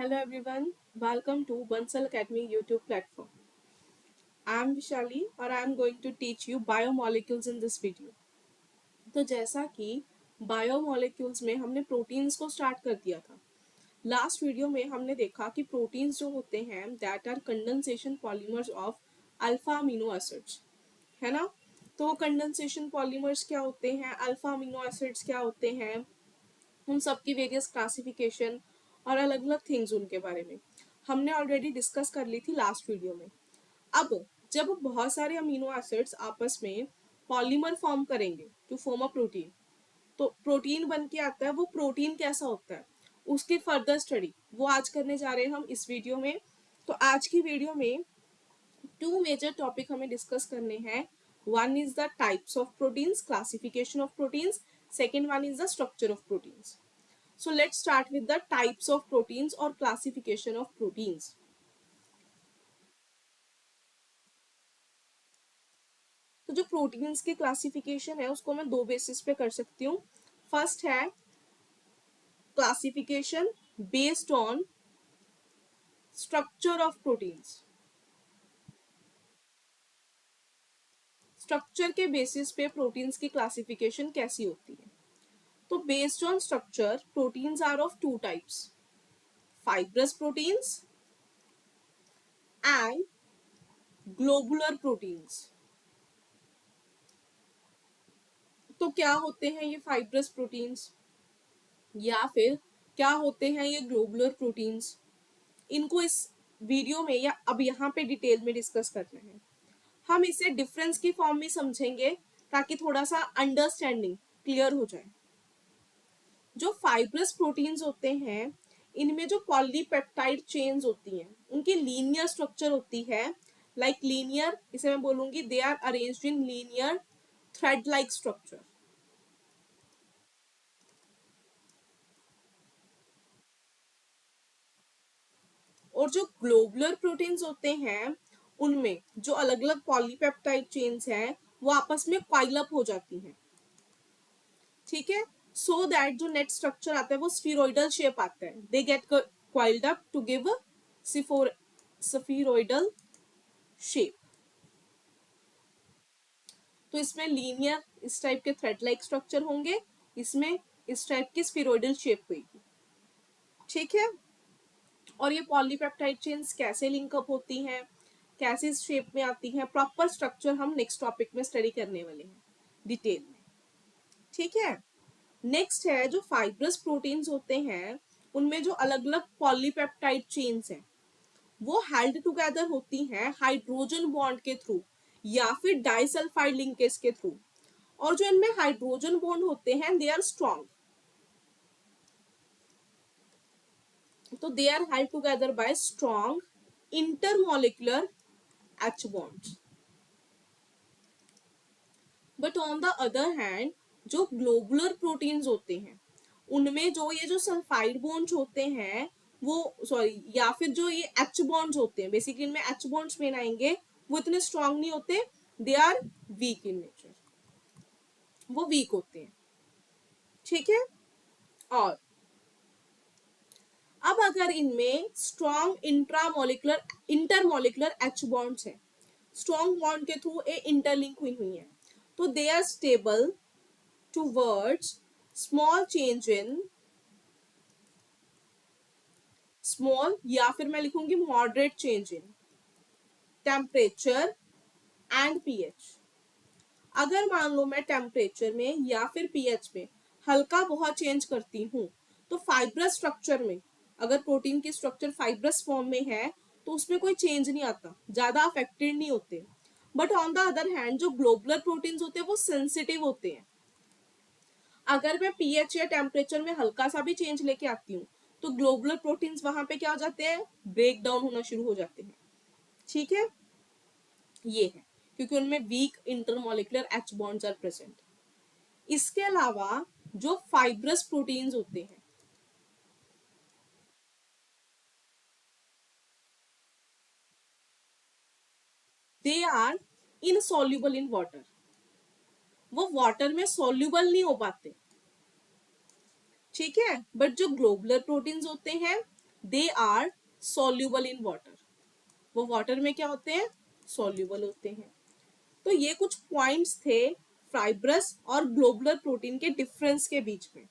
Hello everyone, welcome to Bansal Academy YouTube platform. I am Vishali और I am going to teach you biomolecules in this video. तो जैसा कि biomolecules में हमने proteins को start कर दिया था, लास्ट वीडियो में हमने देखा कि प्रोटीन्स जो होते हैं that are condensation polymers of alpha amino acids, है ना। तो कंडेंसेशन पॉलीमर्स क्या होते हैं, अल्फा अमीनो एसिड्स क्या होते हैं, उन सब की वेरियस क्लासिफिकेशन और अलग अलग थिंग्स उनके बारे में हमने ऑलरेडी डिस्कस कर ली थी लास्ट वीडियो में। अब जब बहुत सारे अमीनो एसिड्स आपस में पॉलीमर फॉर्म करेंगे टू फॉर्म अ प्रोटीन, तो प्रोटीन बन के आता है। वो प्रोटीन कैसा होता है उसकी फर्दर स्टडी वो आज करने जा रहे हैं हम इस वीडियो में। तो आज की वीडियो में टू मेजर टॉपिक हमें डिस्कस करने हैं। One is the types of proteins, classification of proteins, second one is the structure of proteins. So let's start with the types of proteins or classification of proteins. तो जो proteins की classification है उसको मैं दो basis पे कर सकती हूँ। फर्स्ट है classification based on structure of proteins. Structure के बेसिस पे प्रोटीन्स की क्लासिफिकेशन कैसी होती है। तो based on structure proteins are of two types, fibrous proteins and globular proteins. तो क्या होते हैं ये फाइब्रस प्रोटीन्स या फिर क्या होते हैं ये ग्लोबुलर प्रोटीन्स, इनको इस वीडियो में या अब यहाँ पे डिटेल में डिस्कस करना है। हम इसे डिफरेंस की फॉर्म में समझेंगे ताकि थोड़ा सा अंडरस्टैंडिंग क्लियर हो जाए। जो फाइब्रस प्रोटीन्स होते हैं इनमें जो पॉलीपेप्टाइड चेन्स होती हैं उनकी लीनियर स्ट्रक्चर होती है। लाइक लीनियर, इसे मैं बोलूंगी they are arranged in linear thread like structure. और जो ग्लोबुलर प्रोटीन्स होते हैं उनमें जो अलग अलग पॉलीपेप्टाइड चेन्स हैं वो आपस में क्वाइल अप हो जाती हैं, ठीक है। सो दैट जो नेट स्ट्रक्चर आता है वो स्फीरोइडल शेप आता है। They get coiled up to give spheroidal shape. तो इसमें लीनियर इस टाइप के थ्रेड लाइक स्ट्रक्चर होंगे, इसमें इस टाइप की स्फीरोइडल शेप होगी, ठीक है। और ये पॉलीपेप्टाइड चेन्स कैसे लिंकअप होती हैं, कैसे इस शेप में आती हैं, प्रॉपर स्ट्रक्चर हम नेक्स्ट टॉपिक में स्टडी करने वाले हैं डिटेल में, ठीक है। नेक्स्ट है जो फाइब्रस प्रोटीन्स होते हैं उनमें जो अलग अलग पॉलीपेप्टाइड चेन्स हैं वो हेल्ड टुगेदर होती हैं हाइड्रोजन बॉन्ड के थ्रू या फिर डाइसल्फाइड लिंकेज के थ्रू। और जो इनमें हाइड्रोजन बॉन्ड होते हैं दे आर स्ट्रॉन्ग, तो they are held together by strong intermolecular H bonds. But on the other hand जो ग्लोबुलर प्रोटीन्स होते हैं उनमें जो ये जो सल्फाइड बॉन्ड्स होते हैं वो सॉरी या फिर जो ये H बॉन्ड्स होते हैं, बेसिकली इनमें H बॉन्ड्स मेन आएंगे, वो इतने स्ट्रांग नहीं होते, they are weak in nature, वो वीक होते हैं, ठीक है। और अब अगर इनमें स्ट्रॉन्ग इंटरमोलिकुलर H बॉन्ड्स है, स्ट्रॉन्ग बॉन्ड के थ्रू ये इंटरलिंक हुई है, तो they are stable towards small change in small या फिर मैं लिखूंगी moderate change in temperature and pH। अगर मान लो मैं टेम्परेचर में या फिर pH में हल्का बहुत चेंज करती हूँ तो फाइब्रस स्ट्रक्चर में, अगर प्रोटीन की स्ट्रक्चर फाइब्रस फॉर्म में है तो उसमें कोई चेंज नहीं आता, ज्यादा अफेक्टेड नहीं होते। But on the other hand जो ग्लोबुलर प्रोटीन्स होते हैं वो सेंसिटिव होते हैं। अगर मैं पीएच या टेम्परेचर में हल्का सा भी चेंज लेके आती हूँ तो ग्लोबुलर प्रोटीन्स वहां पे क्या हो जाते हैं, ब्रेक डाउन होना शुरू हो जाते हैं, ठीक है। ये है क्योंकि उनमें weak intermolecular H bonds are present. इसके अलावा जो फाइब्रस प्रोटीन्स होते हैं they are insoluble in water, वो वाटर में सॉल्युबल नहीं हो पाते, ठीक है। बट जो ग्लोबुलर प्रोटीन्स होते हैं they are soluble in water, वो वाटर में क्या होते हैं, सॉल्यूबल होते हैं। तो ये कुछ पॉइंट्स थे फाइब्रस और ग्लोबुलर प्रोटीन के डिफरेंस के बीच में।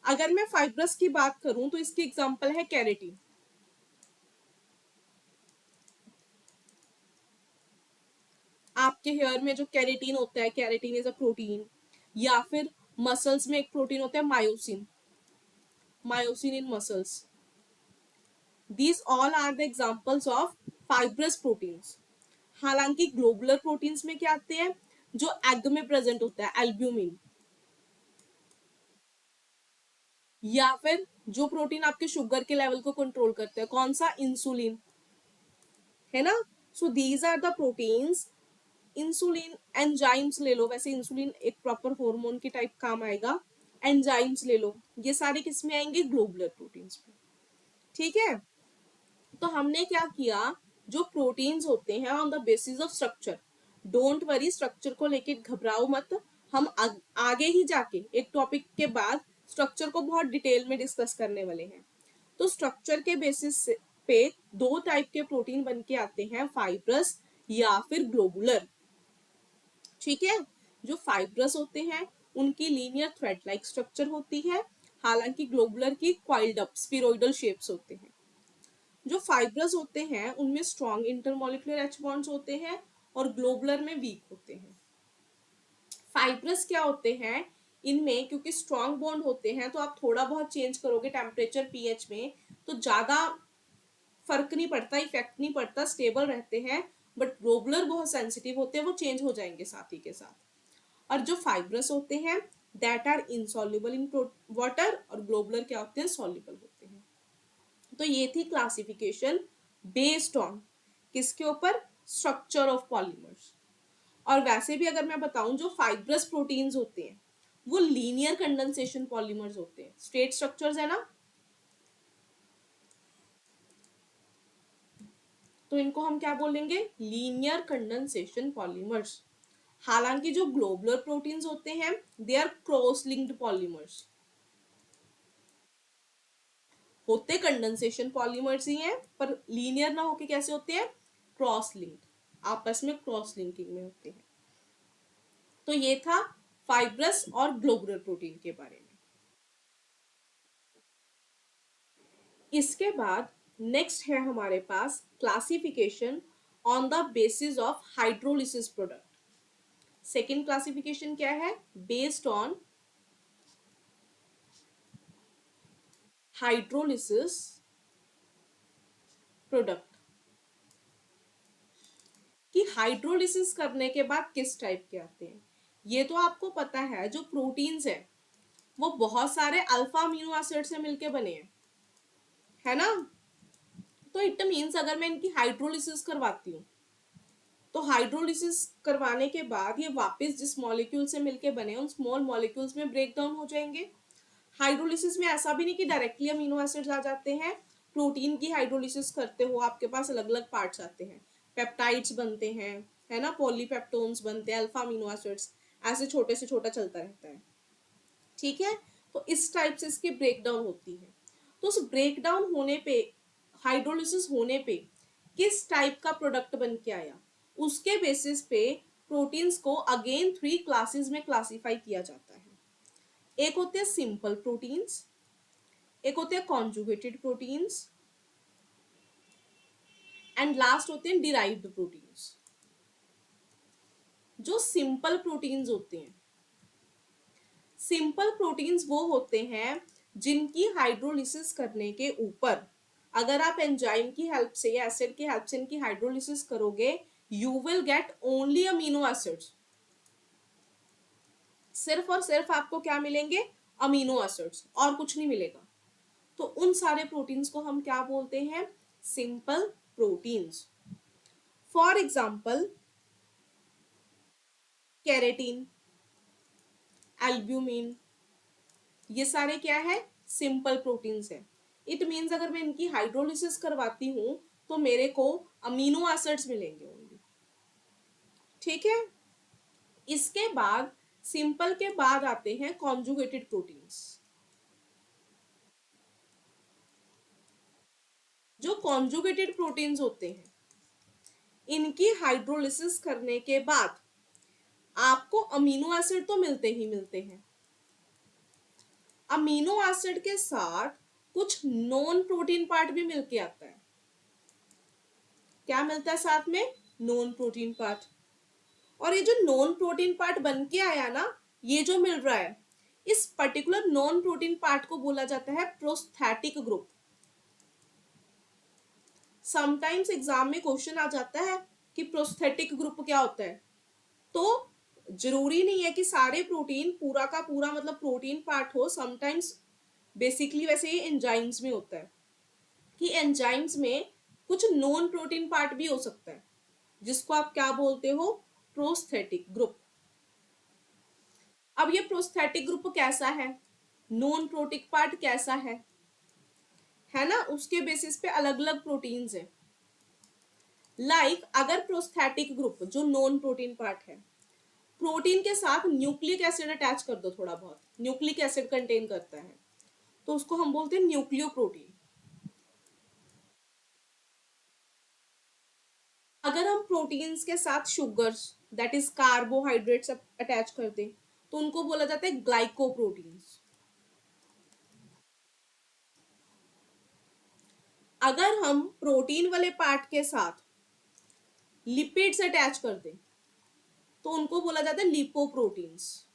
अगर मैं फाइब्रस की बात करूं तो इसकी एग्जांपल है कैरेटीन। आपके हेयर में जो कैरेटीन होता है, कैरेटीन इज अ प्रोटीन। या फिर मसल्स में एक प्रोटीन होता है myosin, myosin in muscles. These all are the examples of fibrous proteins. हालांकि ग्लोबुलर प्रोटीन्स में क्या आते हैं, जो एग में प्रेजेंट होता है, एल्ब्यूमिन। या फिर जो प्रोटीन आपके शुगर के लेवल को कंट्रोल करते हैं, कौन सा, इंसुलिन, है ना। So these are the proteins. Insulin, enzymes ले लो, वैसे इंसुलिन एक प्रॉपर हार्मोन के टाइप काम आएगा। एंजाइम्स ले लो, ये सारे किस में आएंगे, ग्लोबुलर प्रोटीन्स में। ठीक है। तो हमने क्या किया, जो प्रोटीन्स होते हैं on the basis of structure, don't worry, structure को लेके घबराओ मत। हम आगे ही जाके एक टॉपिक के बाद स्ट्रक्चर को बहुत डिटेल में डिस्कस करने वाले हैं। तो स्ट्रक्चर के बेसिस पे दो टाइप के प्रोटीन बन के आते हैं, फाइब्रस या फिर ग्लोबुलर। ठीक है। जो फाइब्रस होते हैं उनकी लीनियर थ्रेड लाइक स्ट्रक्चर होती है, हालांकि ग्लोबुलर की कॉइल्ड अप स्पिरोइडल शेप्स होते हैं। जो फाइब्रस होते हैं उनमें स्ट्रॉन्ग इंटरमोलिकुलर एच बॉन्ड्स होते हैं और ग्लोबुलर में वीक होते हैं। फाइब्रस क्या होते हैं, इनमें क्योंकि स्ट्रॉन्ग बॉन्ड होते हैं तो आप थोड़ा बहुत चेंज करोगे टेम्परेचर, पीएच में, तो ज्यादा फर्क नहीं पड़ता, इफेक्ट नहीं पड़ता, स्टेबल रहते हैं। बट ग्लोबुलर बहुत सेंसिटिव होते हैं, वो चेंज हो जाएंगे साथ ही के साथ। और जो फाइब्रस होते हैं that are insoluble in water, और ग्लोबुलर क्या होते हैं, सॉल्युबल होते हैं। तो ये थी क्लासिफिकेशन बेस्ड ऑन किसके ऊपर, स्ट्रक्चर ऑफ पॉलीमर्स। और वैसे भी अगर मैं बताऊं, जो फाइब्रस प्रोटीन्स होते हैं वो लीनियर कंडेंसेशन पॉलीमर्स होते हैं, स्ट्रेट स्ट्रक्चर्स है ना, तो इनको हम क्या बोलेंगे, लीनियर कंडेंसेशन पॉलीमर्स। हालांकि जो ग्लोबुलर प्रोटीन्स होते हैं they are cross linked polymers, होते कंडेंसेशन पॉलीमर्स ही हैं पर लीनियर ना होके कैसे होते हैं, क्रॉस लिंक्ड, आपस में क्रॉस लिंकिंग में होते हैं। तो ये था फाइब्रस और ग्लोबुलर प्रोटीन के बारे में। इसके बाद नेक्स्ट है हमारे पास classification on the basis of hydrolysis product. Second classification क्या है, बेस्ड ऑन हाइड्रोलिसिस प्रोडक्ट, कि हाइड्रोलिसिस करने के बाद किस टाइप के आते हैं। ये तो आपको पता है जो प्रोटीन्स है वो बहुत सारे अल्फा अमीनो एसिड से मिलके बने हैं, है ना। तो इट मीन्स अगर मैं इनकी हाइड्रोलिसिस करवाती हूँ तो हाइड्रोलिसिस करवाने के बाद ये वापस जिस मॉलिक्यूल से मिलके बने उन स्मॉल मॉलिक्यूल्स में ब्रेक डाउन हो जाएंगे। हाइड्रोलिसिस में ऐसा भी नहीं कि डायरेक्टली अमीनो एसिड्स आ जाते हैं, प्रोटीन की हाइड्रोलिसिस करते हो आपके पास अलग अलग पार्ट्स आते हैं, पेप्टाइड्स बनते हैं, है ना, पॉलीपेप्टोन्स बनते हैं, अल्फा अमीनो एसिड्स, ऐसे छोटे से छोटा चलता रहता है। ठीक है। तो इस टाइप से इसकी ब्रेक डाउन होती है। तो उस ब्रेक डाउन होने पे, हाइड्रोलिसिस होने पे किस टाइप का प्रोडक्ट बन के आया, उसके बेसिस पे प्रोटीन्स को अगेन 3 क्लासेस में क्लासिफाई किया जाता है। एक होते हैं सिंपल प्रोटीन्स, एक होते हैं कॉन्जुगेटेड प्रोटीन्स, एंड लास्ट होते हैं डिराइव्ड प्रोटीन्स। जो सिंपल प्रोटीन्स होते हैं, सिंपल प्रोटीन्स वो होते हैं जिनकी हाइड्रोलिसिस करने के ऊपर अगर आप एंजाइम की हेल्प से या एसिड की हेल्प से इनकी हाइड्रोलिसिस करोगे you will get only amino acids, सिर्फ और सिर्फ आपको क्या मिलेंगे, अमीनो एसिड्स, और कुछ नहीं मिलेगा। तो उन सारे प्रोटीन्स को हम क्या बोलते हैं, simple proteins. For example keratin, albumin, ये सारे क्या है, सिंपल प्रोटीन्स है। इट मीन्स अगर मैं इनकी हाइड्रोलिसिस करवाती हूं तो मेरे को अमीनो एसिड्स मिलेंगे ओनली। ठीक है। इसके बाद सिंपल के बाद आते हैं कॉन्जुगेटेड प्रोटीन्स। जो कॉन्जुगेटेड प्रोटीन्स होते हैं, इनकी हाइड्रोलिसिस करने के बाद आपको अमीनो एसिड तो मिलते ही मिलते हैं, अमीनो एसिड के साथ कुछ नॉन प्रोटीन पार्ट भी मिलके आता है। क्या मिलता है साथ में? Non protein part. और ये जो नॉन प्रोटीन पार्ट बन के आया ना, ये जो मिल रहा है, इस पर्टिकुलर नॉन प्रोटीन पार्ट को बोला जाता है प्रोस्थेटिक ग्रुप। समटाइम्स एग्जाम में क्वेश्चन आ जाता है कि प्रोस्थेटिक ग्रुप क्या होता है। तो जरूरी नहीं है कि सारे प्रोटीन पूरा का पूरा मतलब प्रोटीन पार्ट हो। समटाइम्स बेसिकली वैसे ये एंजाइम्स में होता है कि एंजाइम्स में कुछ नॉन प्रोटीन पार्ट भी हो सकता है, जिसको आप क्या बोलते हो? Prosthetic group. अब ये प्रोस्थेटिक ग्रुप कैसा है, नॉन प्रोटीन पार्ट कैसा है ना, उसके बेसिस पे अलग अलग प्रोटीन्स है। लाइक अगर प्रोस्थेटिक ग्रुप जो नॉन प्रोटीन पार्ट है, प्रोटीन के साथ न्यूक्लिक एसिड अटैच कर दो, थोड़ा बहुत न्यूक्लिक एसिड कंटेन करता है, तो उसको हम बोलते हैं न्यूक्लियोप्रोटीन। अगर हम प्रोटीन्स के साथ sugars that is carbohydrates attach कर दें, तो उनको बोला जाता है ग्लाइकोप्रोटीन्स। अगर हम प्रोटीन वाले पार्ट के साथ लिपिड्स अटैच कर दें, तो उनको बोला जाता है लिपोप्रोटीन्स।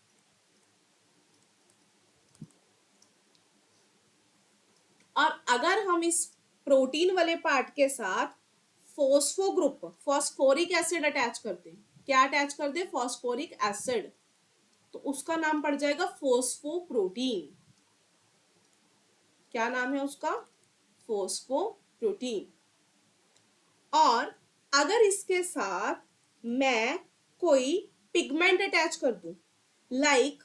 और अगर हम इस प्रोटीन वाले पार्ट के साथ phospho group phosphoric acid attach कर दें, क्या अटैच कर दें? फॉस्फोरिक एसिड, तो उसका नाम पड़ जाएगा फॉस्फोप्रोटीन। क्या नाम है उसका? फॉस्फोप्रोटीन। और अगर इसके साथ मैं कोई पिगमेंट अटैच कर दूं, लाइक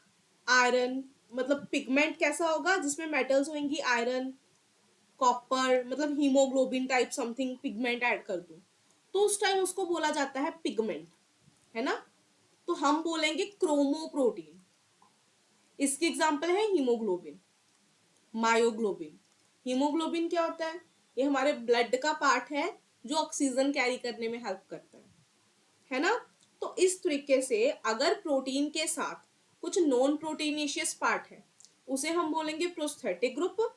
आयरन, मतलब पिगमेंट कैसा होगा? जिसमें मेटल्स होंगी, आयरन, कॉपर, मतलब haemoglobin type something pigment add कर दूं, तो उस टाइम उसको बोला जाता है पिगमेंट, है ना। तो हम बोलेंगे क्रोमोप्रोटीन। इसकी एग्जांपल है हीमोग्लोबिन, मायोग्लोबिन। हीमोग्लोबिन क्या होता है? ये हमारे ब्लड का पार्ट है जो ऑक्सीजन कैरी करने में हेल्प करता है ना। तो इस तरीके से अगर प्रोटीन के साथ कुछ नॉन प्रोटीनिशियस पार्ट है, उसे हम बोलेंगे प्रोस्थेटिक ग्रुप।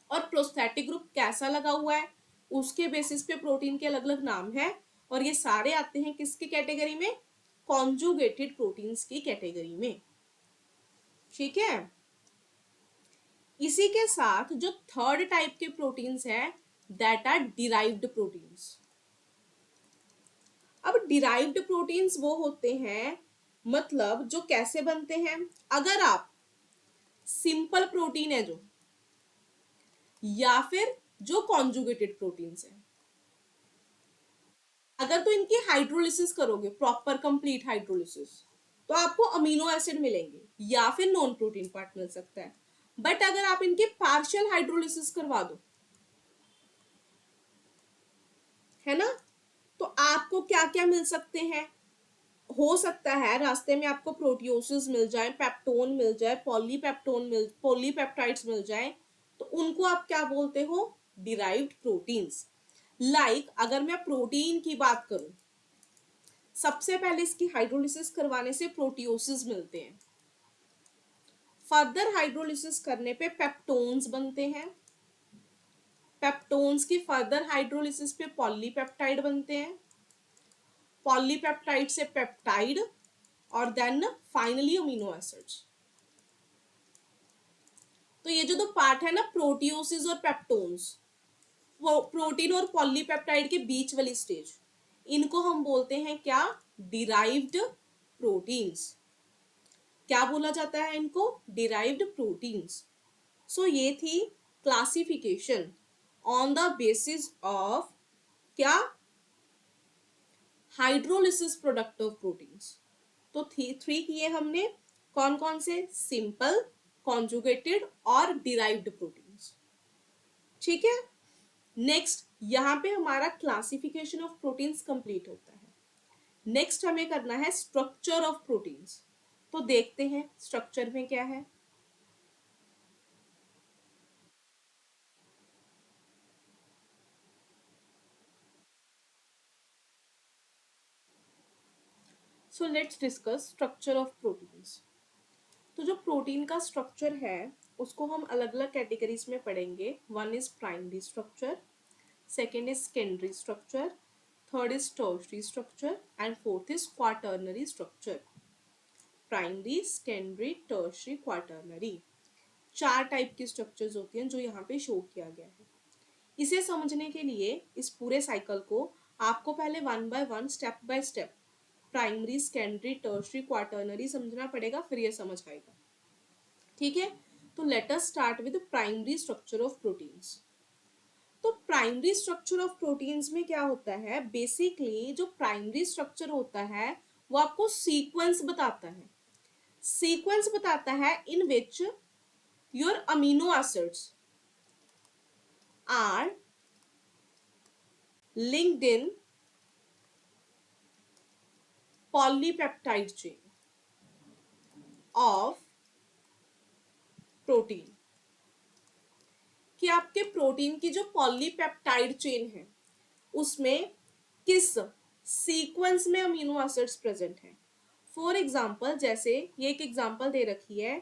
और प्रोस्थेटिक ग्रुप कैसा लगा हुआ है, उसके बेसिस पे प्रोटीन के अलग अलग नाम है। और ये सारे आते हैं किसकी कैटेगरी में? कॉन्जुगेटेड प्रोटीन्स की कैटेगरी में। ठीक है। इसी के साथ जो थर्ड टाइप के प्रोटीन्स है, दैट आर डिराइव्ड प्रोटीन्स। अब डिराइव्ड प्रोटीन्स वो होते हैं, मतलब जो कैसे बनते हैं, अगर आप सिंपल प्रोटीन है जो, या फिर जो कॉन्जुगेटेड प्रोटीन्स है, अगर तो इनकी हाइड्रोलिसिस करोगे, प्रॉपर कंप्लीट हाइड्रोलिसिस, तो आपको अमीनो एसिड मिलेंगे या फिर नॉन प्रोटीन पार्ट मिल सकता है। बट अगर आप इनके पार्शियल हाइड्रोलिसिस करवा दो, है ना, तो आपको क्या क्या मिल सकते हैं? हो सकता है रास्ते में आपको प्रोटियोसिस मिल जाए, पेप्टोन मिल जाए, पॉलीपेप्टाइड्स मिल जाए, तो उनको आप क्या बोलते हो? Derived proteins. लाइक अगर मैं प्रोटीन की बात करूं, सबसे पहले इसकी हाइड्रोलिसिस करवाने से प्रोटियोसिस मिलते हैं, फर्दर हाइड्रोलिसिस करने पे पेप्टोन्स बनते हैं, पेप्टोन्स की फर्दर हाइड्रोलिसिस पे पॉलीपेप्टाइड बनते हैं, पॉलीपेप्टाइड से पेप्टाइड, और देन फाइनली अमीनो एसिड्स। तो ये जो दो पार्ट है ना, प्रोटियोसिस और पेप्टोन्स, वो प्रोटीन और पॉलीपेप्टाइड के बीच वाली स्टेज, इनको हम बोलते हैं क्या? Derived proteins. क्या बोला जाता है इनको? Derived proteins. सो ये थी classification on the basis of क्या? Hydrolysis product of proteins. तो थ्री किए हमने, कौन कौन से? सिंपल, कॉन्जुगेटेड और डिराइव्ड प्रोटीन्स। ठीक है। नेक्स्ट यहां पे हमारा क्लासिफिकेशन ऑफ प्रोटीन्स कंप्लीट होता है। नेक्स्ट हमें करना है स्ट्रक्चर ऑफ प्रोटीन्स। तो देखते हैं स्ट्रक्चर में क्या है। So let's discuss structure of proteins. तो जो प्रोटीन का स्ट्रक्चर है उसको हम अलग अलग कैटेगरीज में पढ़ेंगे। One is primary structure, second is secondary structure, third is tertiary structure and fourth is quaternary structure. Primary, secondary, tertiary, quaternary, चार टाइप की स्ट्रक्चर्स होती हैं जो यहाँ पे शो किया गया है। इसे समझने के लिए इस पूरे साइकिल को आपको पहले one by one, step by step primary, secondary, tertiary, quaternary समझना पड़ेगा, फिर ये समझ आएगा। ठीक है, तो let us start with primary structure of proteins. तो प्राइमरी स्ट्रक्चर ऑफ प्रोटीन्स में क्या होता है, बेसिकली जो प्राइमरी स्ट्रक्चर होता है वो आपको सीक्वेंस बताता है। सीक्वेंस बताता है in which your amino acids are linked in polypeptide chain of protein, कि आपके प्रोटीन की जो पॉलीपेप्टाइड चेन है उसमें किस सीक्वेंस में अमीनो एसिड्स प्रेजेंट हैं। फॉर एग्जाम्पल, जैसे ये एक एग्जाम्पल दे रखी है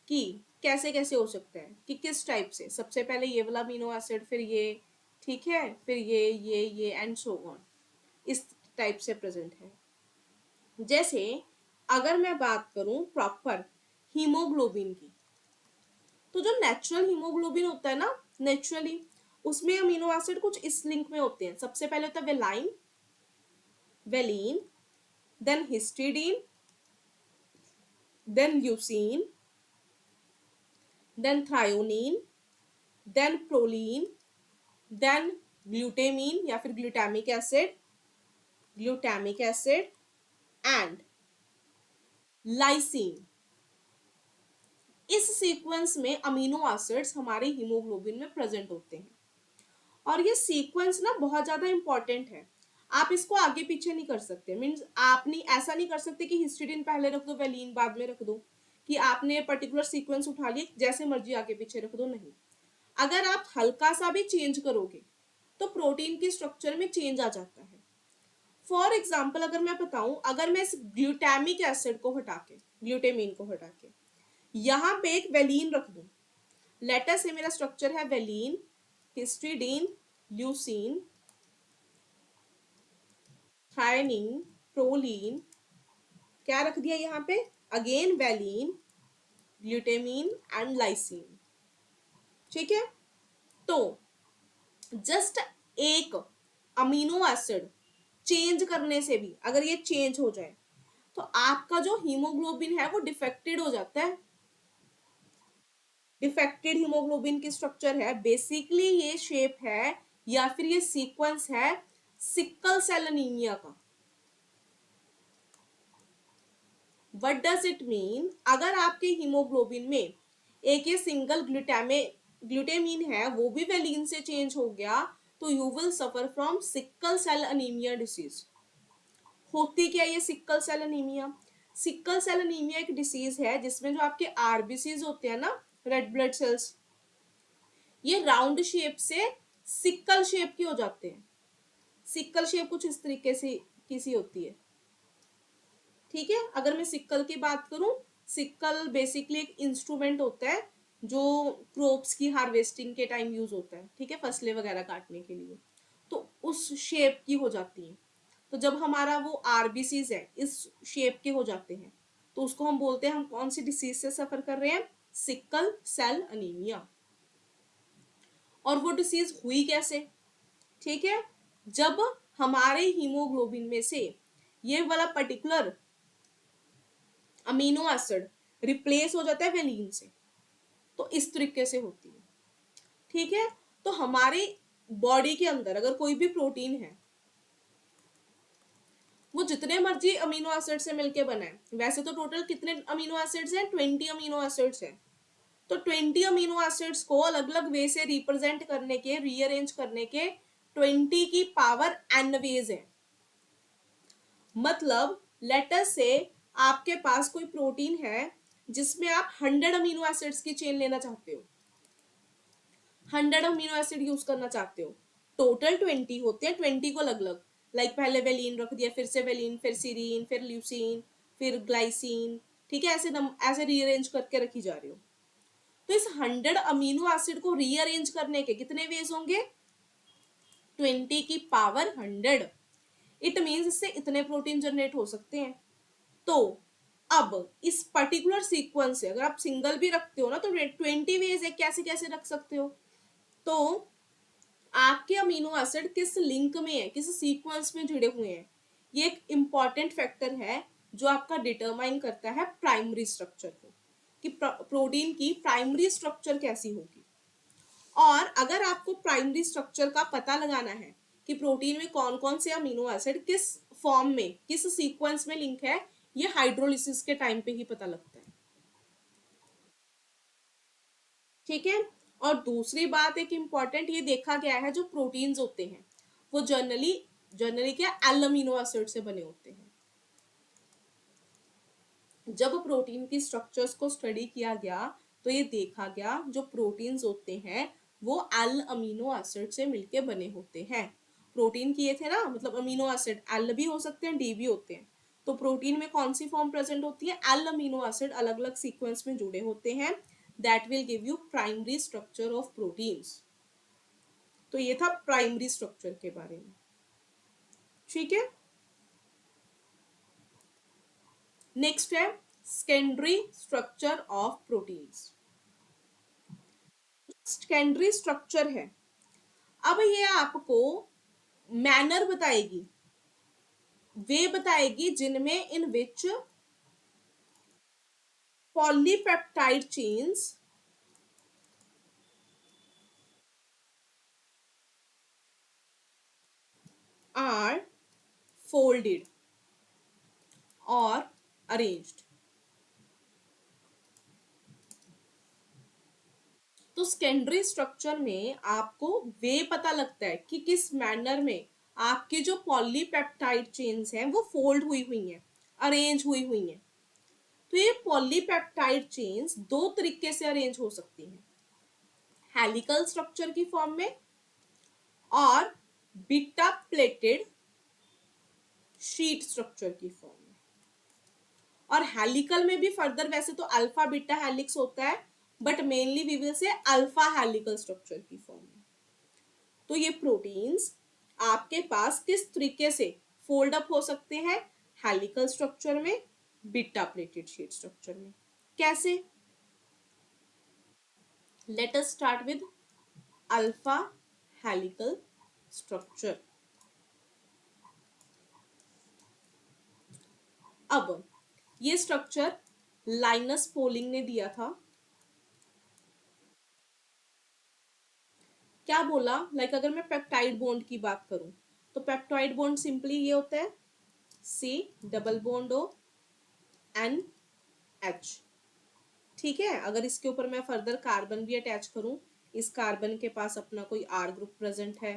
कि कैसे कैसे हो सकता है, कि किस टाइप से, सबसे पहले ये वाला अमीनो एसिड, फिर ये, ठीक है, फिर ये एंड सो ऑन, इस टाइप से प्रेजेंट है। जैसे अगर मैं बात करूं प्रॉपर हीमोग्लोबिन की, तो जो नेचुरल हीमोग्लोबिन होता है ना, नेचुरली उसमें अमीनो एसिड कुछ इस लिंक में होते हैं। सबसे पहले होता है valine, valine, then histidine, then leucine, then threonine, then proline, then glutamine या फिर ग्लूटामिक एसिड एंड लाइसीन। इस सीक्वेंस में अमीनो एसिड्स हमारे हीमोग्लोबिन में प्रेजेंट होते हैं। और ये सीक्वेंस ना बहुत ज्यादा इंपॉर्टेंट है, आप इसको आगे पीछे नहीं कर सकते। मीन्स आप नहीं, ऐसा नहीं कर सकते कि हिस्टिडीन पहले रख दो, वेलिन बाद में रख दो, कि आपने पर्टिकुलर सीक्वेंस उठा लिया जैसे मर्जी आगे पीछे रख दो, नहीं। अगर आप हल्का सा भी चेंज करोगे तो प्रोटीन की स्ट्रक्चर में चेंज आ जाता है। फॉर एग्जाम्पल अगर मैं बताऊं, अगर मैं इस ग्लूटामिक एसिड को हटा के, ग्लूटामीन को हटा के यहाँ पे एक वेलिन रख दूं, लेटर से मेरा स्ट्रक्चर है वेलिन, हिस्टिडीन, ल्यूसीन, थायनीन, प्रोलीन, क्या रख दिया यहाँ पे, again valine, glutamine and lysine. ठीक है, तो जस्ट एक अमीनो एसिड चेंज करने से भी अगर ये चेंज हो जाए तो आपका जो हीमोग्लोबिन है वो डिफेक्टेड हो जाता है। डिफेक्टेड हीमोग्लोबिन की स्ट्रक्चर है, बेसिकली ये शेप है या फिर ये सीक्वेंस है सिकल सेल एनीमिया का। व्हाट डज इट मीन, अगर आपके हीमोग्लोबिन में एक ये सिंगल ग्लूटामीन है वो भी वेलिन से चेंज हो गया तो you will suffer from sickle cell anaemia disease. होती क्या ये sickle cell anaemia, sickle cell anaemia एक डिसीज है जिसमें जो आपके आरबीसीज होते हैं ना, रेड ब्लड सेल्स, ये राउंड शेप से सिकल शेप के हो जाते हैं। सिकल शेप कुछ इस तरीके से किसी होती है। ठीक है, अगर मैं सिक्कल की बात करूं, सिक्कल बेसिकली एक इंस्ट्रूमेंट होता है जो क्रॉप्स की हार्वेस्टिंग के टाइम यूज होता है, ठीक है, फसलें वगैरह काटने के लिए, तो उस शेप की हो जाती है। तो जब हमारा वो आरबीसीज है इस शेप के हो जाते हैं तो उसको हम बोलते हैं हम कौन सी डिसीज से सफर कर रहे हैं, सिकल सेल अनीमिया। और वो डिसीज हुई कैसे, ठीक है, जब हमारे हीमोग्लोबिन में से ये वाला पर्टिकुलर अमीनो एसिड रिप्लेस हो जाता है वेलिन से, तो इस तरीके से होती है। ठीक है, तो हमारे बॉडी के अंदर अगर कोई भी प्रोटीन है वो जितने मर्जी अमीनो एसिड से मिलके बना है, वैसे तो टोटल कितने अमीनो एसिड्स हैं, 20 अमीनो एसिड्स हैं, तो 20 अमीनो एसिड्स को अलग अलग वे से रिप्रेजेंट करने के, रीअरेंज करने के 20 की पावर n वेज है। मतलब लेटर से आपके पास कोई प्रोटीन है जिसमें आप 100 अमीनो एसिड्स की चेन लेना चाहते हो, 100 अमीनो एसिड यूज करना चाहते हो, टोटल 20 होते हैं, 20 को अलग अलग, लाइक पहले वेलिन रख दिया, फिर से वेलिन, फिर सीरीन, फिर ल्यूसीन, फिर ग्लाइसिन, ठीक है, ऐसे रीअरेंज करके रखी जा रही हो। तो इस 100 अमीनो एसिड को रीअरेंज करने के कितने वेज होंगे? 20 की पावर 100। इट मीन्स इससे इतने प्रोटीन जनरेट हो सकते हैं। तो अब इस पर्टिकुलर सीक्वेंस से अगर आप सिंगल भी रखते हो ना, तो 20 वेज है, कैसे कैसे रख सकते हो? तो आपके अमीनो एसिड किस लिंक में है, किस सीक्वेंस में जुड़े हुए हैं, ये एक इंपॉर्टेंट फैक्टर है जो आपका डिटरमाइन करता है प्राइमरी स्ट्रक्चर को, कि प्रोटीन की प्राइमरी स्ट्रक्चर कैसी होगी। और अगर आपको प्राइमरी स्ट्रक्चर का पता लगाना है कि प्रोटीन में कौन कौन से अमीनो एसिड किस फॉर्म में, किस सीक्वेंस में लिंक है, ये हाइड्रोलिसिस के टाइम पे ही पता लगता है, ठीक है। और दूसरी बात एक इंपॉर्टेंट ये देखा गया है, जो प्रोटीन्स होते हैं वो जनरली जनरली क्या, एल अमीनो एसिड से बने होते हैं। जब प्रोटीन की स्ट्रक्चर्स को स्टडी किया गया तो ये देखा गया जो प्रोटीन्स होते हैं वो एल अमीनो एसिड से मिलके बने होते हैं। प्रोटीन किए थे ना, मतलब अमीनो एसिड एल भी हो सकते हैं, डी भी होते हैं। तो प्रोटीन में कौन सी फॉर्म प्रेजेंट होती है? एल अमीनो एसिड अलग अलग सीक्वेंस में जुड़े होते हैं। That will give you primary structure of proteins. तो ये था प्राइमरी स्ट्रक्चर के बारे में, ठीक है। नेक्स्ट है secondary structure of proteins. Secondary structure है, अब ये आपको मैनर बताएगी, वे बताएगी जिनमें इन विच पॉलीपेप्टाइड चेन्स आर फोल्डेड और अरेंज्ड। तो सेकेंडरी स्ट्रक्चर में आपको वे पता लगता है कि किस मैनर में आपकी जो पॉलीपेप्टाइड चेन्स हैं वो फोल्ड हुई हुई हैं, अरेंज हुई हुई हैं। तो ये पॉलीपेप्टाइड चेन्स दो तरीके से अरेंज हो सकती हैं, हेलिकल स्ट्रक्चर की फॉर्म में और बीटा प्लेटेड शीट स्ट्रक्चर की फॉर्म में। और हेलिकल में भी फर्दर, वैसे तो अल्फा बीटा हेलिक्स होता है, but mainly we will say alpha helical structure की फॉर्म में। तो ये प्रोटीन्स आपके पास किस तरीके से फोल्ड अप हो सकते हैं? हेलिकल स्ट्रक्चर में, बीटा प्लेटेड शीट स्ट्रक्चर में। कैसे? Let us start with alpha helical structure. अब ये स्ट्रक्चर लाइनस पोलिंग ने दिया था। क्या बोला? अगर मैं पेप्टाइड बॉन्ड की बात करूं तो पेप्टाइड बॉन्ड सिंपली ये होता है C double bond O N H, ठीक है। अगर इसके ऊपर मैं फर्दर कार्बन भी अटैच करूं, इस कार्बन के पास अपना कोई आर ग्रुप प्रेजेंट है,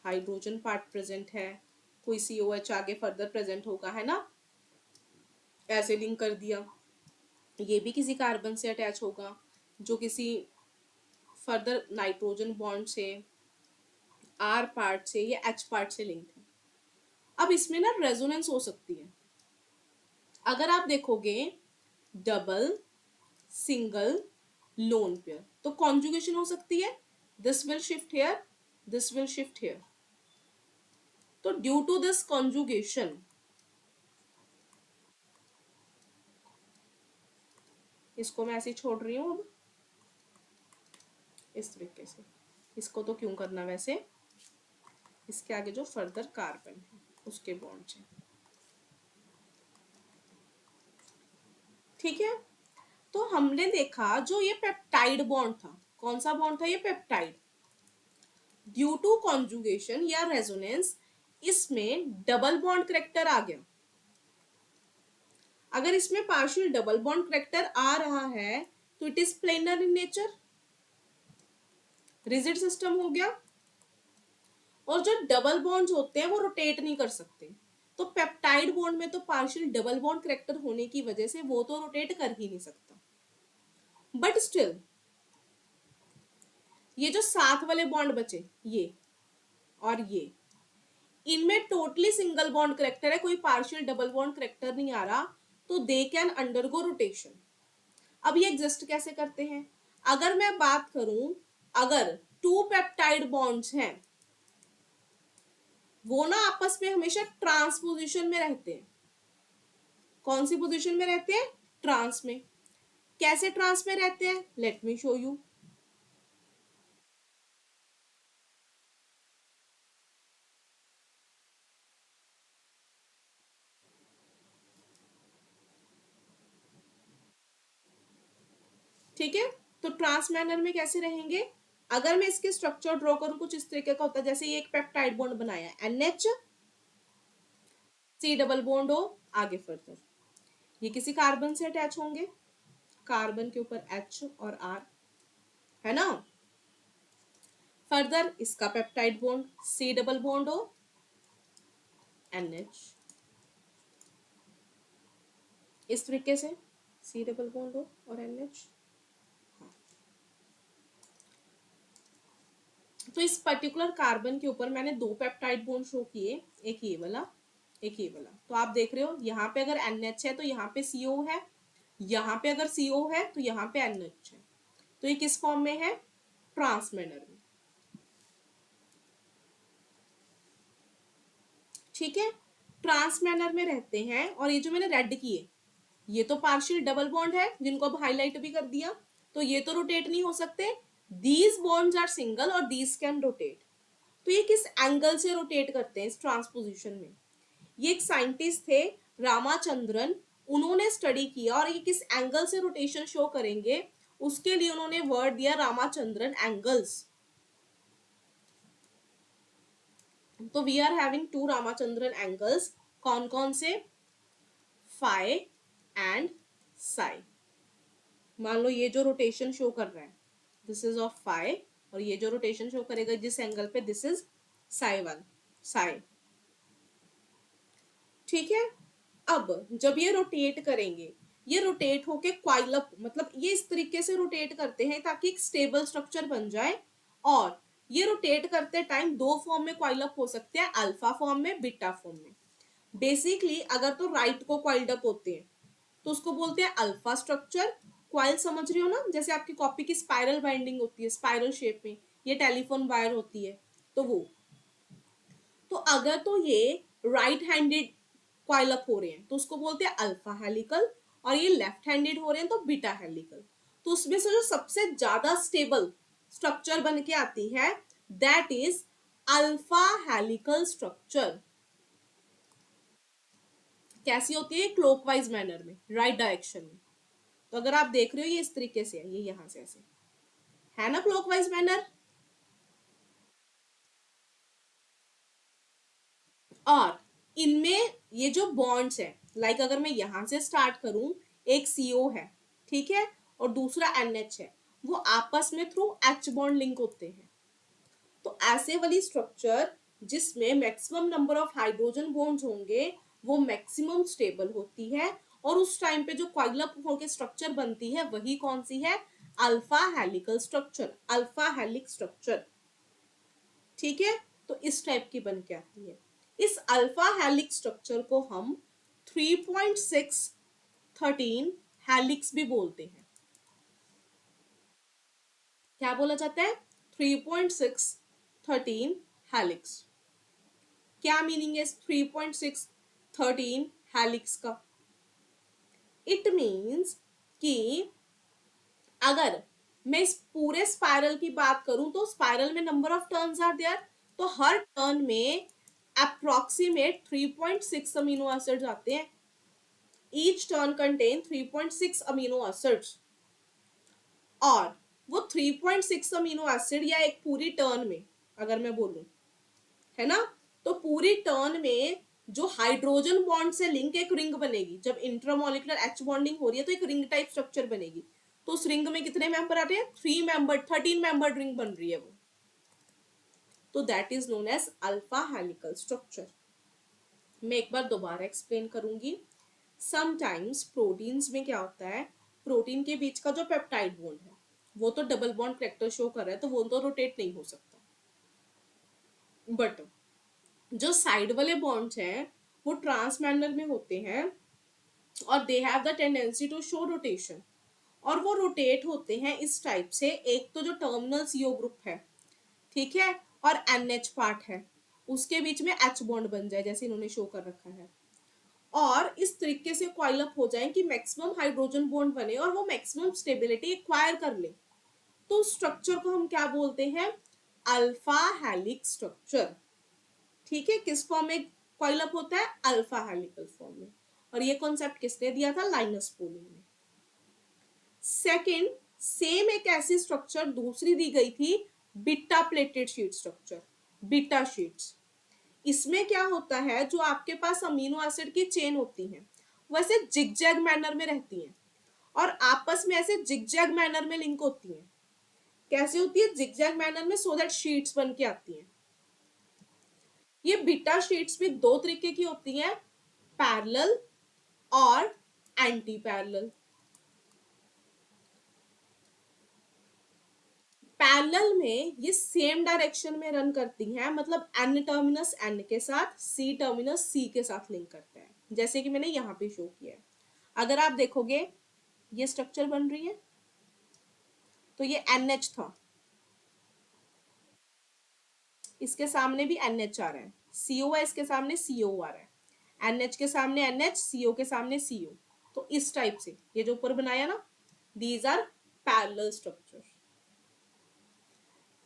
हाइड्रोजन पार्ट प्रेजेंट है, कोई COH आगे फर्दर प्रेजेंट होगा, है ना, ऐसे लिंक कर दिया। ये भी किसी कार्बन से अटैच होगा जो किसी फर्दर नाइट्रोजन बॉन्ड से, आर पार्ट से या एच पार्ट से लिंक है। अब इसमें ना रेजोनेंस हो सकती है। अगर आप देखोगे डबल, सिंगल, लोन पेयर, तो कॉन्जुगेशन हो सकती है, this will shift here, this will shift here. तो ड्यू टू दिस कॉन्जुगेशन, इसको मैं ऐसे ही छोड़ रही हूं। अब इस तरीके से, इसको तो क्यों करना, वैसे इसके आगे जो फर्दर कार्बन है उसके बॉन्ड से, ठीक है। तो हमने देखा जो ये पेप्टाइड बॉन्ड था, कौन सा बॉन्ड था ये? पेप्टाइड। ड्यू टू कॉन्जुगेशन या रेजोनेंस इसमें डबल बॉन्ड करेक्टर आ गया। अगर इसमें पार्शियल डबल बॉन्ड करेक्टर आ रहा है तो it is planar in nature, rigid system हो गया। और जो डबल बॉन्ड्स होते हैं वो रोटेट नहीं कर सकते, तो पेप्टाइड बॉन्ड में तो पार्शियल डबल बॉन्ड करेक्टर होने की वजह से वो तो रोटेट कर ही नहीं सकता। बट स्टिल ये जो साथ वाले बॉन्ड बचे, ये और इनमें टोटली सिंगल बॉन्ड करेक्टर है, कोई पार्शियल डबल बॉन्ड करेक्टर नहीं आ रहा, तो दे कैन अंडरगो रोटेशन। अब ये एग्जिस्ट कैसे करते हैं? अगर मैं बात करूं, अगर टू पेप्टाइड बॉन्ड्स हैं, वो ना आपस में हमेशा ट्रांसपोजिशन में रहते हैं। कौन सी पोजीशन में रहते हैं? ट्रांस में। कैसे ट्रांस में रहते हैं? Let me show you. ठीक है, तो ट्रांस मैनर में कैसे रहेंगे? अगर मैं इसके स्ट्रक्चर ड्रॉ करूं, कुछ इस तरीके का होता है, जैसे ये एक पेप्टाइड बॉन्ड बनाया है, NH C डबल बॉन्ड हो, आगे फर्दर ये किसी कार्बन से अटैच होंगे, कार्बन के ऊपर H और R, है ना। फर्दर इसका peptide bond C double bond हो, NH, इस तरीके से C डबल बॉन्ड हो और NH। तो इस पर्टिकुलर कार्बन के ऊपर मैंने दो पेप्टाइड बॉन्ड शो किए, एक ये वाला, एक ये वाला। तो आप देख रहे हो यहाँ पे अगर NH है तो यहाँ पे CO है, यहाँ पे अगर CO है तो यहाँ पे NH है। तो ये किस फॉर्म में है? ट्रांस मैनर में। ठीक है, ट्रांस मैनर में रहते हैं। और ये जो मैंने रेड किए, ये तो पार्शियल डबल बॉन्ड है, जिनको अब हाईलाइट भी कर दिया, तो ये तो रोटेट नहीं हो सकते। दीज बॉन्ड्स आर सिंगल और दीज कैन रोटेट। तो ये किस एंगल से रोटेट करते हैं इस ट्रांसपोजिशन में? ये एक साइंटिस्ट थे, रामाचंद्रन, उन्होंने स्टडी किया और ये किस एंगल से रोटेशन शो करेंगे, उसके लिए उन्होंने वर्ड दिया रामाचंद्रन एंगल्स। तो we are having two Ramachandran angles, कौन कौन से? Phi and psi. मान लो ये जो रोटेशन शो कर रहा है, दिस इज ऑफ फाई, और ये जो रोटेशन शो करेगा जिस एंगल पे, this is psi one, Sai. ठीक है, अब जब ये रोटेट करेंगे, ये रोटेट होके क्वाइल अप, मतलब ये इस तरीके से रोटेट करते हैं ताकि एक स्टेबल स्ट्रक्चर बन जाए। और ये रोटेट करते टाइम दो फॉर्म में क्वाइल अप हो सकते हैं, अल्फा फॉर्म में, बीटा फॉर्म में। बेसिकली अगर तो राइट को क्वाइल्ड अप होते हैं तो उसको बोलते हैं अल्फा स्ट्रक्चर। क्वाइल समझ रहे हो ना, जैसे आपकी कॉपी की स्पाइरल बाइंडिंग होती है, स्पाइरल शेप में, ये टेलीफोन वायर होती है, तो वो। तो अगर तो ये राइट हैंडेड क्वाइल अप हो रहे हैं तो उसको बोलते हैं अल्फा हेलिकल, और ये लेफ्ट हैंडेड हो रहे हैं तो बीटा हेलिकल। तो उसमें से जो सबसे ज्यादा स्टेबल स्ट्रक्चर बन के आती है, that is alpha helical structure. कैसी होती है? क्लॉकवाइज मैनर में, राइट डायरेक्शन में। तो अगर आप देख रहे हो ये इस तरीके से है, ये यहां से ऐसे है ना, क्लॉकवाइज मैनर। और इनमें ये जो बॉन्ड्स है, लाइक अगर मैं यहां से स्टार्ट करूं, एक CO है, ठीक है, और दूसरा NH है, वो आपस में थ्रू H बॉन्ड लिंक होते हैं। तो ऐसे वाली स्ट्रक्चर जिसमें maximum number of hydrogen bonds होंगे, वो मैक्सिमम स्टेबल होती है। और उस टाइम पे जो क्वाइल अप होकर स्ट्रक्चर बनती है, वही कौन सी है? Alpha helical structure, alpha हेलिक structure. ठीक है, तो इस टाइप की बन के आती है। इस अल्फा हेलिक स्ट्रक्चर को हम 3.613 हेलिक्स भी बोलते हैं। क्या बोला जाता है? 3.613 हेलिक्स। क्या मीनिंग है इस 3.613 हेलिक्स का? इट मीन्स कि अगर मैं इस पूरे स्पाइरल की बात करूं तो स्पाइरल में number of turns are there, तो हर टर्न में अप्रोक्सीमेट 3.6 अमीनो एसिड्स आते हैं। Each turn contain 3.6 amino acids. और वो 3.6 अमीनो एसिड या एक पूरी टर्न में अगर मैं बोलूं, है ना, तो पूरी टर्न में जो हाइड्रोजन बॉन्ड से लिंक एक रिंग बनेगी, जब इंट्रामोलिकुलर H बॉन्डिंग हो रही है तो एक रिंग टाइप स्ट्रक्चर बनेगी। तो उस रिंग में कितने मेंबर आते हैं? 13 मेंबर रिंग बन रही है वो। तो that is known as alpha helical structure. मैं एक बार दोबारा एक्सप्लेन करूंगी। समटाइम्स प्रोटीन्स में क्या होता है, प्रोटीन के बीच का जो पेप्टाइड बॉन्ड है, वो तो डबल बॉन्ड करेक्टर शो कर रहा है, तो वो तो रोटेट नहीं हो सकता। बट जो साइड वाले बॉन्ड्स हैं वो ट्रांस मैनर में होते हैं और they have the tendency to show rotation, और वो रोटेट होते हैं इस टाइप से, एक तो जो टर्मिनल सीओ ग्रुप है, ठीक है, और एनएच पार्ट है, उसके बीच में एच बॉन्ड बन जाए जैसे इन्होंने शो कर रखा है, और इस तरीके से कॉइल अप हो जाए कि मैक्सिमम हाइड्रोजन बॉन्ड बने और वो मैक्सिमम स्टेबिलिटी एक्वायर कर ले। तो स्ट्रक्चर को हम क्या बोलते हैं? Alpha helix structure. ठीक है, किस फॉर्म में कॉइल अप होता है? अल्फा हेलिकल फॉर्म में। और ये कॉन्सेप्ट किसने दिया था? लाइनस पोलिंग ने। सेकेंड, सेम एक ऐसी स्ट्रक्चर दूसरी दी गई थी, beta pleated sheet structure, beta sheets. इसमें क्या होता है, जो आपके पास अमीनो एसिड की चेन होती है वैसे जिगजैग मैनर में रहती हैं और आपस में ऐसे जिगजैग मैनर में लिंक होती हैं। कैसे होती है? जिगजैग मैनर में, सो दैट शीट्स बन के आती हैं। ये बीटा शीट्स भी दो तरीके की होती हैं, पैरेलल और एंटी पैरेलल। पैरेलल में ये सेम डायरेक्शन में रन करती हैं, मतलब एन टर्मिनस एन के साथ, सी टर्मिनस सी के साथ लिंक करते हैं, जैसे कि मैंने यहाँ पे शो किया है। अगर आप देखोगे ये स्ट्रक्चर बन रही है, तो ये NH था, इसके सामने भी NH आ रहा है, CO है, इसके सामने CO आ रहा है, NH के सामने NH, CO के सामने CO। तो इस टाइप से ये जो ऊपर बनाया ना, these are parallel structure.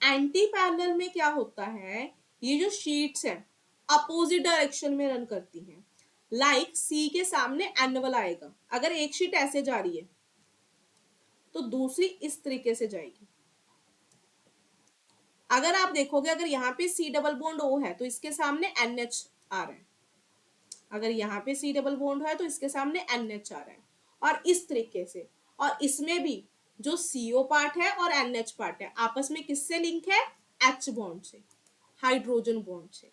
Anti parallel में क्या होता है, ये जो शीट्स हैं अपोजिट डायरेक्शन में रन करती हैं। लाइक सी के सामने एन वाला आएगा, अगर एक शीट ऐसे जा रही है तो दूसरी इस तरीके से जाएगी। अगर आप देखोगे, अगर यहाँ पे सी डबल बॉन्ड ओ है तो इसके सामने NH आ रहा है, अगर यहाँ पे सी डबल बॉन्ड है तो इसके सामने NH आ रहा है, और इस तरीके से। और इसमें भी जो CO पार्ट है और NH पार्ट है आपस में किससे लिंक है? H बॉन्ड से, हाइड्रोजन बॉन्ड से।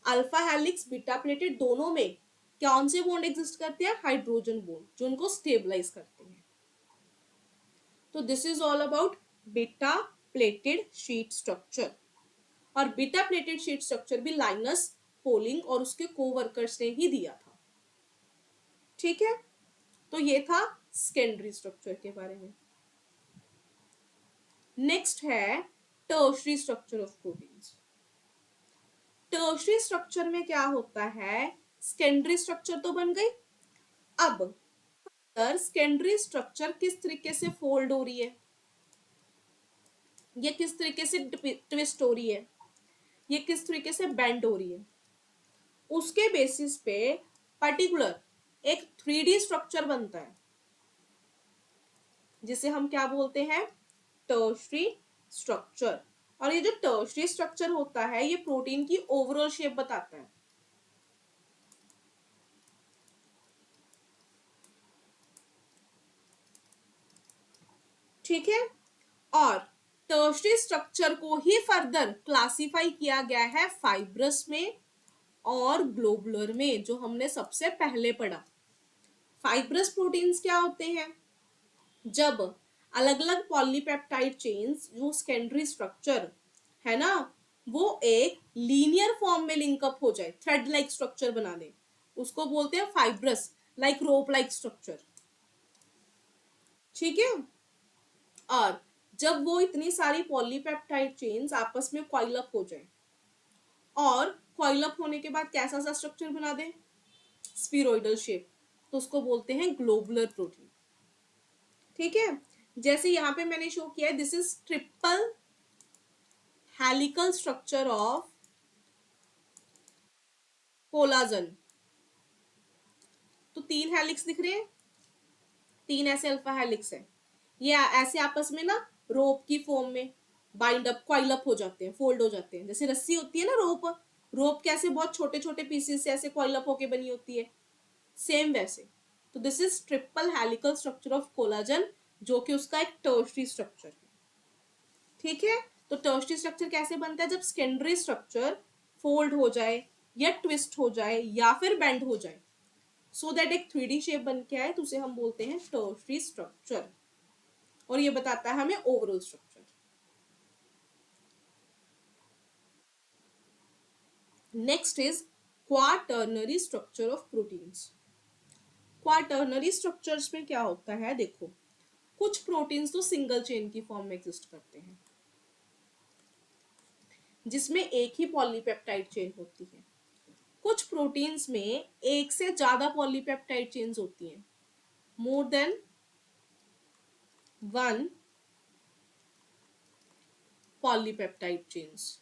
अल्फा हेलिक्स बीटा प्लेटेड दोनों में कौन से बॉन्ड एग्जिस्ट करते हैं? हाइड्रोजन बॉन्ड, जो उनको स्टेबलाइज करते हैं। तो this is all about beta pleated sheet structure. और बीटा प्लेटेड शीट स्ट्रक्चर भी लाइनस पोलिंग और उसके कोवर्कर्स ने ही दिया था। ठीक है, तो ये था सेकेंडरी स्ट्रक्चर के बारे में। नेक्स्ट है tertiary structure of proteins. Tertiary structure में क्या होता है? सेकेंडरी स्ट्रक्चर तो बन गई, अब सेकेंडरी स्ट्रक्चर किस तरीके से फोल्ड हो रही है, ये किस तरीके से ट्विस्ट हो रही है, ये किस तरीके से बेंड हो रही है, उसके बेसिस पे पर्टिकुलर एक 3D स्ट्रक्चर बनता है, जिसे हम क्या बोलते हैं? Tertiary structure. और ये जो टर्शरी स्ट्रक्चर होता है ये प्रोटीन की ओवरऑल शेप बताता है। ठीक है, और टर्शरी स्ट्रक्चर को ही फर्दर क्लासिफाई किया गया है फाइब्रस में और ग्लोबुलर में, जो हमने सबसे पहले पढ़ा। फाइब्रस प्रोटीन्स क्या होते हैं? जब अलग अलग पॉलीपेप्टाइड चेन्स, जो सेकेंडरी स्ट्रक्चर है ना, वो एक लीनियर फॉर्म में लिंकअप हो जाए, थ्रेड लाइक स्ट्रक्चर बना ले, उसको बोलते हैं फाइब्रस, लाइक रोप लाइक स्ट्रक्चर। ठीक है, और जब वो इतनी सारी पॉलीपेप्टाइड चेन्स आपस में कॉइल अप हो जाए, और कॉइल अप होने के बाद कैसा सा स्ट्रक्चर बना दे? स्फीरोइडल शेप, तो उसको बोलते हैं ग्लोबुलर प्रोटीन। ठीक है, जैसे यहाँ पे मैंने शो किया है, this is triple helical structure of collagen. तो 3 हेलिक्स दिख रहे हैं, 3 ऐसे अल्फा हेलिक्स है, ये ऐसे आपस में ना रोप की फॉर्म में बाइंड अप, कॉइल अप हो जाते हैं, फोल्ड हो जाते हैं, जैसे रस्सी होती है ना रोप, रोप कैसे बहुत छोटे छोटे पीसेस से ऐसे कॉइल अप होके बनी होती है, सेम वैसे। तो this is triple helical structure of collagen, जो कि उसका एक टर्शरी स्ट्रक्चर है। ठीक है, तो टर्शरी स्ट्रक्चर कैसे बनता है? जब सेकेंडरी स्ट्रक्चर फोल्ड हो जाए या ट्विस्ट हो जाए या फिर बेंड हो जाए, सो दैट एक 3D शेप बन के आए, तो उसे हम बोलते हैं टर्शरी स्ट्रक्चर। और ये बताता है हमें overall structure. Next is quaternary structure of proteins. Quaternary structures में क्या होता है, देखो कुछ प्रोटीन्स तो सिंगल चेन की फॉर्म में एग्जिस्ट करते हैं, जिसमें एक ही पॉलीपेप्टाइड चेन होती है। कुछ प्रोटीन्स में एक से ज्यादा पॉलीपेप्टाइड चेन्स होती हैं, more than one polypeptide chains.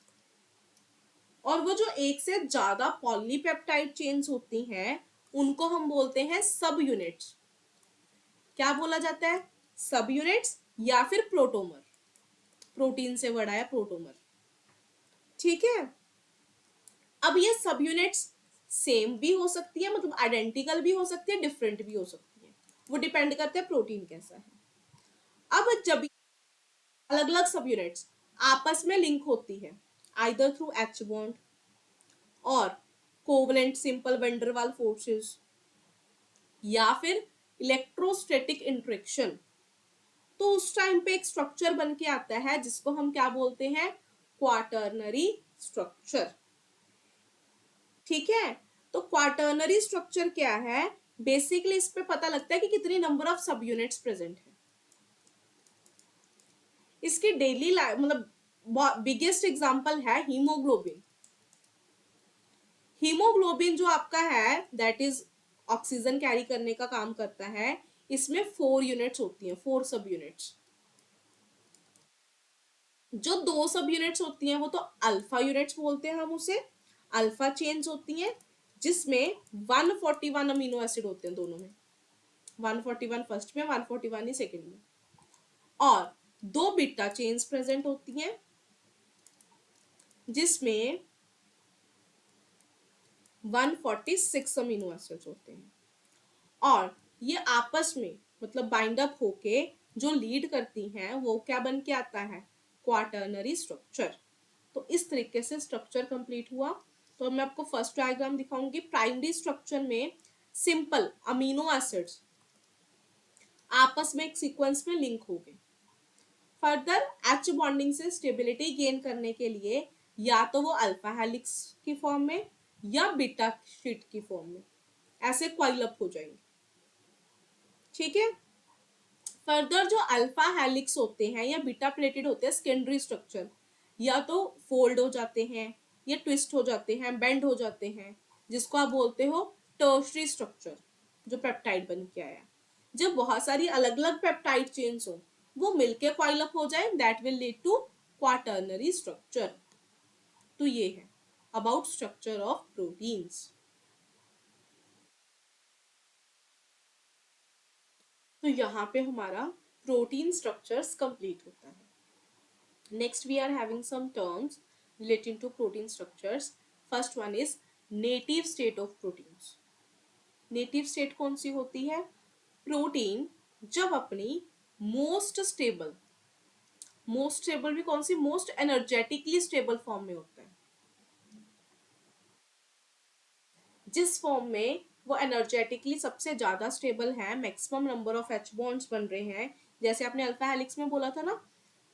और वो जो एक से ज्यादा पॉलीपेप्टाइड चेन्स होती हैं उनको हम बोलते हैं सब यूनिट्स। क्या बोला जाता है, सब यूनिट्स या फिर प्रोटोमर। प्रोटीन से वर्ड आया प्रोटोमर, ठीक है। अब ये सब यूनिट्स सेम भी हो सकती है, मतलब आइडेंटिकल भी हो सकती है, डिफरेंट भी हो सकती है, वो डिपेंड करता है प्रोटीन कैसा है। अब जब अलग अलग सब यूनिट्स आपस में लिंक होती है आइदर थ्रू एच बॉन्ड और कोवलेंट सिंपल वैन-डर-वाल फोर्सेस या फिर इलेक्ट्रोस्टैटिक इंटरेक्शन, तो उस टाइम पे एक स्ट्रक्चर बन के आता है जिसको हम क्या बोलते हैं, क्वाटर्नरी स्ट्रक्चर, ठीक है। तो क्वाटर्नरी स्ट्रक्चर क्या है, बेसिकली इस पे पता लगता है कि कितनी नंबर ऑफ सब यूनिट्स प्रेजेंट है। इसकी डेली लाइफ मतलब बिगेस्ट एग्जांपल है हीमोग्लोबिन। हीमोग्लोबिन जो आपका है दैट इज ऑक्सीजन कैरी करने का काम करता है, इसमें 4 यूनिट्स होती हैं, 4 सब यूनिट्स। जो 2 सब यूनिट्स होती हैं वो तो अल्फा यूनिट्स बोलते हैं हम उसे, अल्फा चेन्स होती हैं, जिसमें 141 अमीनो एसिड होते हैं दोनों में, 141 फर्स्ट में, 141 ही सेकेंड में। और 2 बीटा चेन्स प्रेजेंट होती हैं जिसमें 146 अमीनो एसिड्स होते हैं। और ये आपस में मतलब बाइंड अप होके जो लीड करती हैं वो क्या बन के आता है, क्वाटर्नरी स्ट्रक्चर। तो इस तरीके से स्ट्रक्चर कंप्लीट हुआ। तो मैं आपको फर्स्ट डायग्राम दिखाऊंगी। प्राइमरी स्ट्रक्चर में सिंपल अमीनो एसिड्स आपस में एक सीक्वेंस में लिंक हो गए। फर्दर एच बॉन्डिंग से स्टेबिलिटी गेन करने के लिए या तो वो अल्फा हेलिक्स की फॉर्म में या बीटा शीट की फॉर्म में ऐसे क्वाइल अप हो जाएंगे, ठीक है। फर्दर जो अल्फा हेलिक्स होते हैं या बीटा प्लेटेड होते हैं सेकेंडरी स्ट्रक्चर, या तो फोल्ड हो जाते हैं या ट्विस्ट हो जाते हैं, बेंड हो जाते हैं, जिसको आप बोलते हो टर्शरी स्ट्रक्चर, जो पेप्टाइड बन के आया। जब बहुत सारी अलग अलग पेप्टाइड चेन्स हो वो मिलके कॉइल अप हो जाए, that will lead to quaternary structure. तो ये है अबाउट स्ट्रक्चर ऑफ प्रोटीन्स। तो यहाँ पे हमारा प्रोटीन स्ट्रक्चर्स कंप्लीट होता है। Next, we are having some terms relating to protein structures. First one is native state of proteins. Native state कौन सी होती है, प्रोटीन जब अपनी मोस्ट स्टेबल भी कौन सी, मोस्ट एनर्जेटिकली स्टेबल फॉर्म में होता है। जिस फॉर्म में वो एनर्जेटिकली सबसे ज्यादा स्टेबल है, maximum number of H bonds बन रहे हैं, जैसे आपने अल्फा हेलिक्स में बोला था ना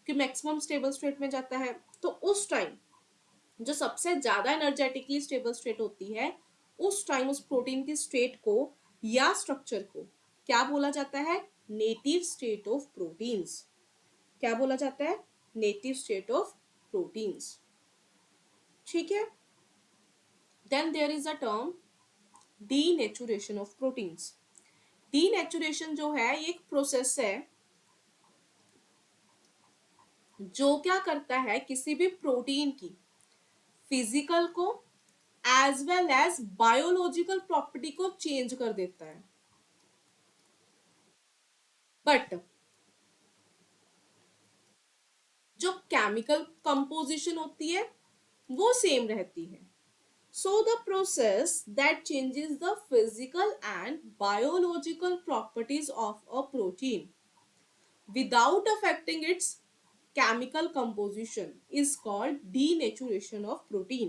कि मैक्सिमम स्टेबल स्टेट में जाता है, तो उस टाइम जो सबसे ज्यादा एनर्जेटिकली स्टेबल स्टेट होती है उस टाइम उस प्रोटीन की स्टेट को या स्ट्रक्चर को क्या बोला जाता है, नेटिव स्टेट ऑफ प्रोटीन्स। क्या बोला जाता है, नेटिव स्टेट ऑफ प्रोटीन्स, ठीक है। Then there is a term denaturation of proteins. Denaturation जो है ये एक प्रोसेस है जो क्या करता है, किसी भी प्रोटीन की फिजिकल को as well as biological property को चेंज कर देता है, बट जो केमिकल कंपोजिशन होती है वो सेम रहती है। So the process that changes the physical and biological properties of a protein without affecting its chemical composition is called denaturation of protein.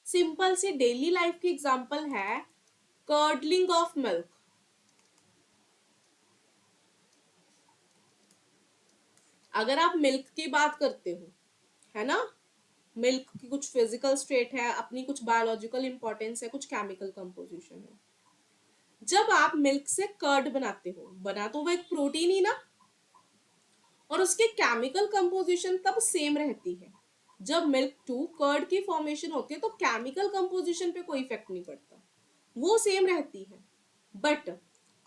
Simple सी डेली लाइफ की एग्जांपल है curdling of milk. अगर आप milk की बात करते हो, है ना, मिल्क की कुछ फिजिकल स्टेट है, अपनी कुछ बायोलॉजिकल इंपॉर्टेंस है, कुछ केमिकल कंपोजिशन है। जब आप मिल्क से कर्ड बनाते हो, बना तो वो एक प्रोटीन ही ना, और उसके केमिकल कंपोजिशन तब सेम रहती है। जब मिल्क टू कर्ड की फॉर्मेशन होती है तो केमिकल कंपोजिशन पे कोई इफेक्ट नहीं पड़ता, वो सेम रहती है। बट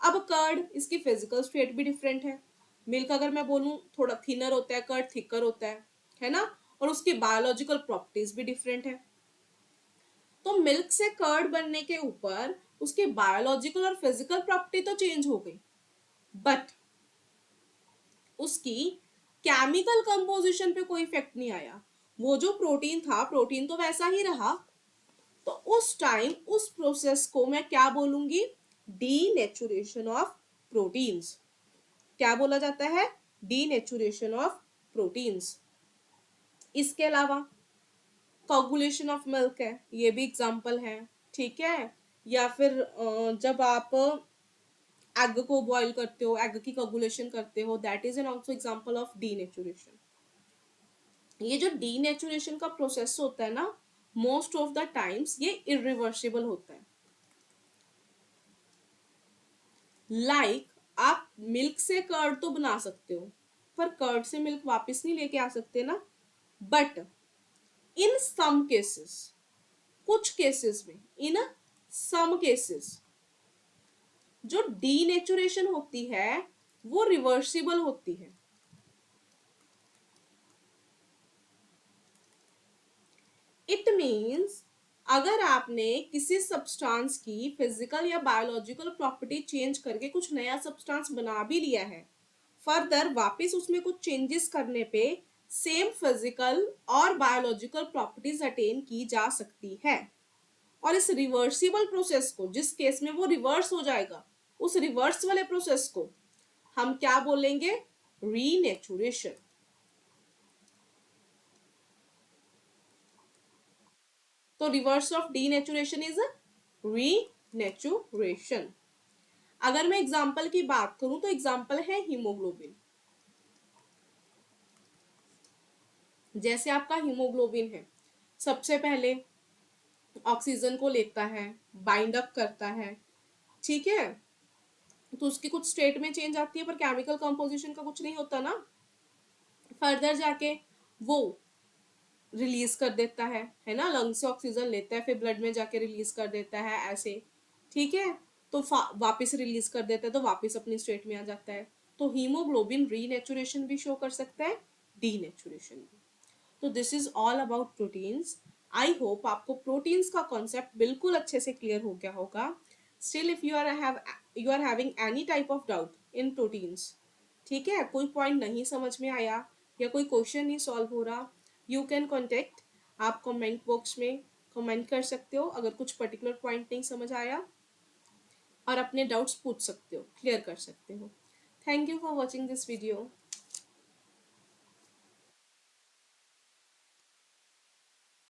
अब कर्ड, इसकी फिजिकल स्टेट भी डिफरेंट है। मिल्क अगर मैं बोलूं थोड़ा थिनर होता है, कर्ड थिकर होता है ना, और उसकी बायोलॉजिकल प्रॉपर्टीज भी डिफरेंट है। तो मिल्क से कर्ड बनने के ऊपर उसकी बायोलॉजिकल और फिजिकल प्रॉपर्टी तो चेंज हो गई, बट उसकी केमिकल कंपोजिशन पे कोई इफेक्ट नहीं आया। वो जो प्रोटीन था, प्रोटीन तो वैसा ही रहा। तो उस टाइम उस प्रोसेस को मैं क्या बोलूंगी? Denaturation of proteins. क्या बोला जाता है? Denaturation of proteins. इसके अलावा कोगुलेशन ऑफ मिल्क है, ये भी एग्जांपल है। ठीक है, या फिर जब आप एग को बॉईल करते हो, एग की कोगुलेशन करते हो, that is an also example of denaturation. ये जो डीनेचुरेशन का प्रोसेस होता है ना, मोस्ट ऑफ द टाइम्स ये इरिवर्सिबल होता है। लाइक आप मिल्क से कर्ड तो बना सकते हो, पर कर्ड से मिल्क वापस नहीं लेके आ सकते ना। बट इन सम केसेस, कुछ केसेस में, इन सम केसेस, जो डीनेचुरेशन होती है वो रिवर्सिबल होती है। इट मीन्स अगर आपने किसी सब्सटेंस की फिजिकल या बायोलॉजिकल प्रॉपर्टी चेंज करके कुछ नया सब्सटेंस बना भी लिया है, फर्दर वापस उसमें कुछ चेंजेस करने पे सेम फिजिकल और बायोलॉजिकल प्रॉपर्टीज अटेन की जा सकती है। और इस रिवर्सिबल प्रोसेस को, जिस केस में वो रिवर्स हो जाएगा, उस रिवर्स वाले प्रोसेस को हम क्या बोलेंगे? रीनेचुरेशन। तो reverse of denaturation is renaturation. अगर मैं एग्जाम्पल की बात करूं तो एग्जाम्पल है हीमोग्लोबिन। जैसे आपका हीमोग्लोबिन है, सबसे पहले ऑक्सीजन को लेता है, बाइंड अप करता है, ठीक है, तो उसकी कुछ स्टेट में चेंज आती है, पर केमिकल कंपोजिशन का कुछ नहीं होता ना। फर्दर जाके वो रिलीज कर देता है ना, लंग से ऑक्सीजन लेता है, फिर ब्लड में जाके रिलीज कर देता है, ऐसे। ठीक है, तो वापस रिलीज कर देता है, तो वापस अपनी स्टेट में आ जाता है। तो हीमोग्लोबिन रीनेचुरेशन भी शो कर सकता है, डीनेचुरेशन भी। तो this is all about proteins. I hope आपको प्रोटीन्स का कॉन्सेप्ट बिल्कुल अच्छे से क्लियर हो गया होगा। Still if you are having any type of doubt in proteins, ठीक है, कोई पॉइंट नहीं समझ में आया या कोई क्वेश्चन नहीं सॉल्व हो रहा, यू कैन कॉन्टेक्ट। आप कमेंट बॉक्स में कमेंट कर सकते हो अगर कुछ पर्टिकुलर पॉइंट नहीं समझ आया, और अपने डाउट्स पूछ सकते हो, क्लियर कर सकते हो। Thank you for watching this video.